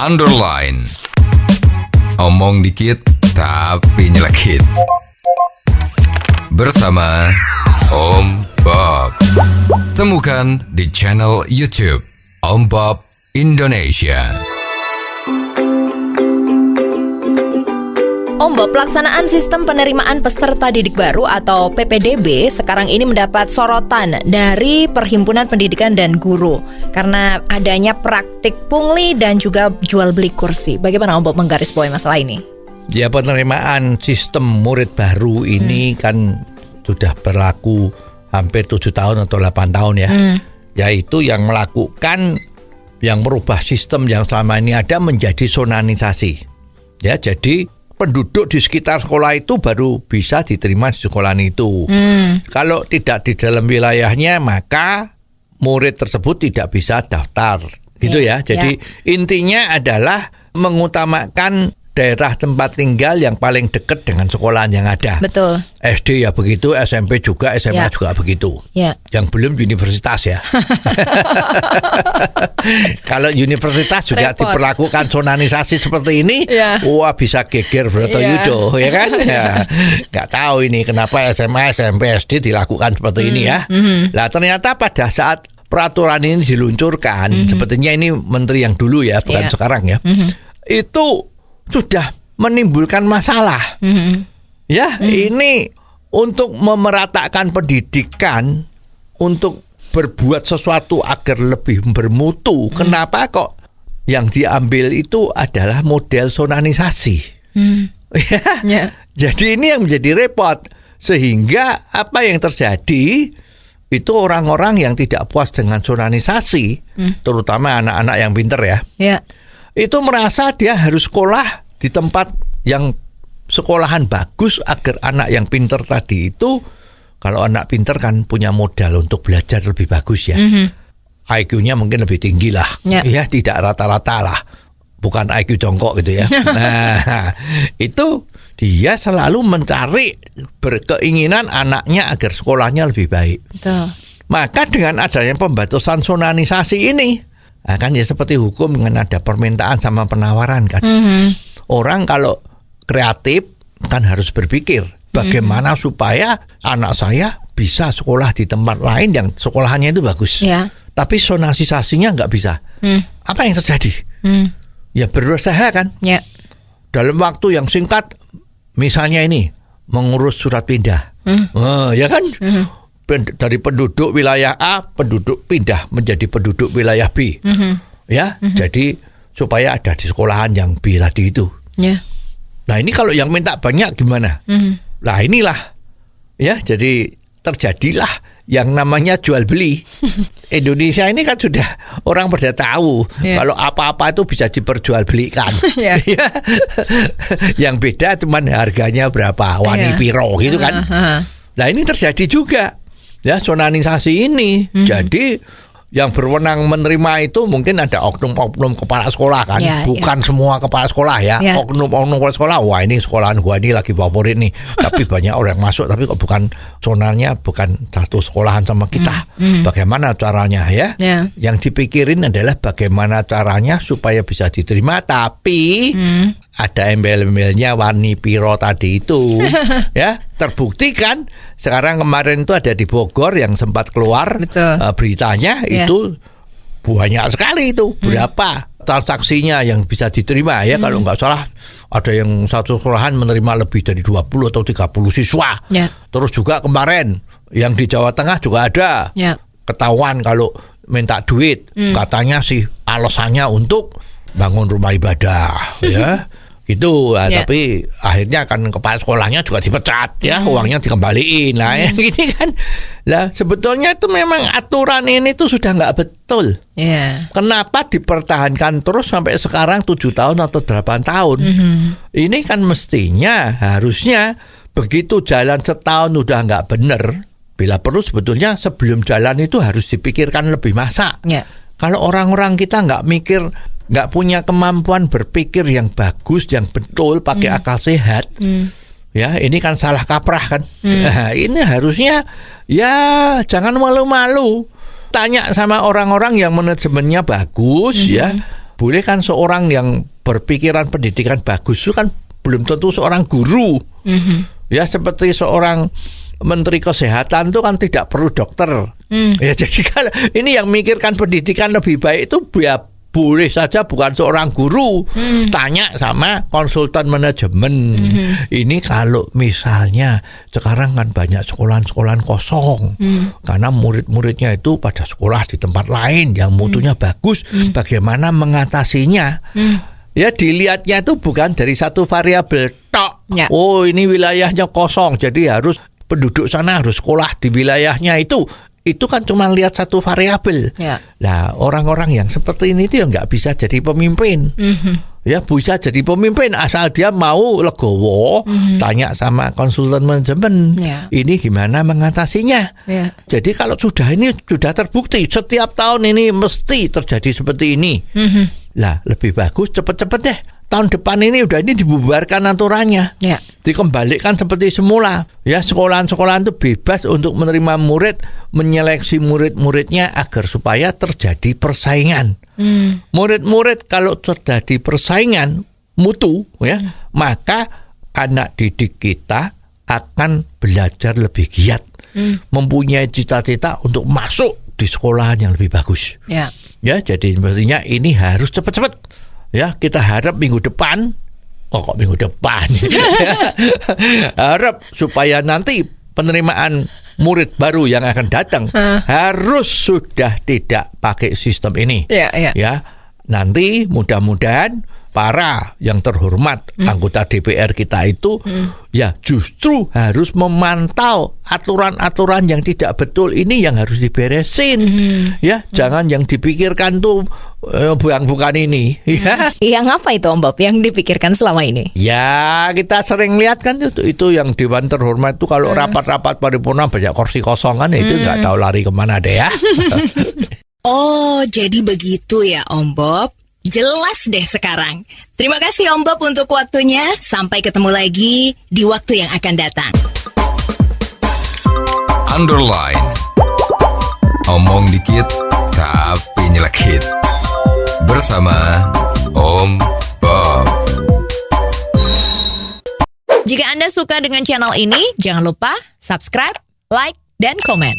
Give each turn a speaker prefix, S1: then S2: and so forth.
S1: underline. Omong dikit tapi nyelekit. Bersama Om Bob. Temukan di channel YouTube Om Bob Indonesia.
S2: Om Bob, pelaksanaan sistem penerimaan peserta didik baru atau PPDB sekarang ini mendapat sorotan dari Perhimpunan Pendidikan dan Guru karena adanya praktik pungli dan juga jual beli kursi. Bagaimana Om Bob menggarisbawahi masalah ini?
S3: Ya, penerimaan sistem murid baru ini kan sudah berlaku hampir 7 tahun atau 8 tahun ya. Yaitu yang melakukan, yang merubah sistem yang selama ini ada menjadi sonanisasi. Ya, jadi penduduk di sekitar sekolah itu baru bisa diterima di sekolah itu. Kalau tidak di dalam wilayahnya, maka murid tersebut tidak bisa daftar. Gitu ya. Jadi intinya adalah mengutamakan daerah tempat tinggal yang paling dekat dengan sekolahan yang ada.
S2: Betul.
S3: SD ya begitu, SMP juga, SMA juga begitu. Yang belum universitas ya. Kalau universitas juga diperlakukan sonanisasi seperti ini, wah bisa geger Broto Yudo, ya kan? Nggak tahu ini kenapa SMA, SMP, SD dilakukan seperti ini ya. Nah, ternyata pada saat peraturan ini diluncurkan, sepertinya ini menteri yang dulu ya, bukan sekarang ya. Itu sudah menimbulkan masalah. Ini untuk memeratakan pendidikan, untuk berbuat sesuatu agar lebih bermutu. Kenapa kok yang diambil itu adalah model sonanisasi? Jadi ini yang menjadi repot. Sehingga apa yang terjadi itu orang-orang yang tidak puas dengan sonanisasi, terutama anak-anak yang pinter ya. Itu merasa dia harus sekolah di tempat yang sekolahan bagus agar anak yang pinter tadi itu, kalau anak pinter kan punya modal untuk belajar lebih bagus ya. IQ-nya mungkin lebih tinggi lah. Ya, tidak rata-rata lah. Bukan IQ jongkok gitu ya. Nah, itu dia selalu mencari, berkeinginan anaknya agar sekolahnya lebih baik.
S2: Betul. Maka
S3: dengan adanya pembatasan sonanisasi ini, kan ya seperti hukum dengan ada permintaan sama penawaran kan. Orang kalau kreatif kan harus berpikir bagaimana supaya anak saya bisa sekolah di tempat lain yang sekolahannya itu bagus. Tapi sonanisasinya nggak bisa. Apa yang terjadi? Ya berusaha kan. Dalam waktu yang singkat, misalnya ini mengurus surat pindah. Ya kan? Dari penduduk wilayah A, penduduk pindah menjadi penduduk wilayah B. Jadi supaya ada di sekolahan yang B tadi itu. Nah, ini kalau yang minta banyak gimana? Nah, inilah ya, jadi terjadilah yang namanya jual beli. Indonesia ini kan sudah orang pada tahu kalau apa-apa itu bisa diperjualbelikan. Yang beda cuman harganya berapa, wani piro gitu kan. Nah, ini terjadi juga. Ya, sonanisasi ini. Jadi yang berwenang menerima itu mungkin ada oknum-oknum kepala sekolah kan. Bukan semua kepala sekolah ya. Oknum-oknum kepala sekolah, wah ini sekolahan gua ini lagi favorit nih. Tapi banyak orang yang masuk tapi kok bukan sonarnya, bukan satu sekolahan sama kita. Bagaimana caranya ya? Yang dipikirin adalah bagaimana caranya supaya bisa diterima, tapi ada embel-embelnya wani piro tadi itu. Ya, terbukti kan sekarang kemarin itu ada di Bogor yang sempat keluar beritanya itu banyak sekali itu. Berapa transaksinya yang bisa diterima ya, kalau nggak salah ada yang satu sekolahan menerima lebih dari 20 atau 30 siswa. Terus juga kemarin yang di Jawa Tengah juga ada ketahuan kalau minta duit, katanya sih alasannya untuk bangun rumah ibadah ya. Gitu, tapi akhirnya kan kepala sekolahnya juga dipecat ya, uangnya dikembaliin lah ya, gini kan. Lah sebetulnya itu memang aturan ini tuh sudah nggak betul. Kenapa dipertahankan terus sampai sekarang 7 tahun atau 8 tahun? Ini kan mestinya harusnya begitu jalan setahun udah nggak bener, bila perlu sebetulnya sebelum jalan itu harus dipikirkan lebih masak. Kalau orang-orang kita nggak mikir, nggak punya kemampuan berpikir yang bagus, yang betul, pakai akal sehat, ya ini kan salah kaprah kan. Nah, ini harusnya ya jangan malu-malu, tanya sama orang-orang yang manajemennya bagus, ya boleh kan seorang yang berpikiran pendidikan bagus itu kan belum tentu seorang guru. Ya seperti seorang menteri kesehatan itu kan tidak perlu dokter. Ya jadi kalau ini yang mikirkan pendidikan lebih baik itu ya boleh saja bukan seorang guru. Tanya sama konsultan manajemen. Ini kalau misalnya sekarang kan banyak sekolahan-sekolahan kosong. Karena murid-muridnya itu pada sekolah di tempat lain yang mutunya bagus. Bagaimana mengatasinya? Ya dilihatnya itu bukan dari satu variabel tok.
S2: Ya.
S3: Oh ini wilayahnya kosong, jadi harus penduduk sana harus sekolah di wilayahnya itu. Itu kan cuma lihat satu variabel.
S2: Ya.
S3: Nah, orang-orang yang seperti ini itu ya nggak bisa jadi pemimpin. Ya bisa jadi pemimpin asal dia mau legowo, tanya sama konsultan manajemen.
S2: Ya.
S3: Ini gimana mengatasinya?
S2: Ya.
S3: Jadi kalau sudah terbukti setiap tahun ini mesti terjadi seperti ini. Lah lebih bagus cepet-cepet deh. Tahun depan ini dibubarkan aturannya.
S2: Ya.
S3: Dikembalikan seperti semula. Ya, sekolahan-sekolahan itu bebas untuk menerima murid, menyeleksi murid-muridnya agar supaya terjadi persaingan. Murid-murid kalau terjadi persaingan mutu ya, maka anak didik kita akan belajar lebih giat. Mempunyai cita-cita untuk masuk di sekolahan yang lebih bagus.
S2: Ya.
S3: Ya, jadi mestinya ini harus cepat-cepat. Ya, kita harap minggu depan. Kok minggu depan? Harap supaya nanti penerimaan murid baru yang akan datang harus sudah tidak pakai sistem ini.
S2: Ya.
S3: Ya, nanti mudah-mudahan para yang terhormat anggota DPR kita itu ya justru harus memantau aturan-aturan yang tidak betul ini yang harus diberesin. Ya, jangan yang dipikirkan tuh bukan ini. Ya.
S2: Yang apa itu Om Bob yang dipikirkan selama ini?
S3: Ya, kita sering lihat kan itu yang Dewan Terhormat itu kalau rapat-rapat paripurna banyak kursi kosong kan itu nggak tahu lari kemana deh ya.
S2: Oh, jadi begitu ya Om Bob. Jelas deh sekarang. Terima kasih Om Bob untuk waktunya. Sampai ketemu lagi di waktu yang akan datang.
S1: Underline. Omong dikit tapi nyelekit. Bersama Om Bob.
S2: Jika Anda suka dengan channel ini, jangan lupa subscribe, like, dan komen.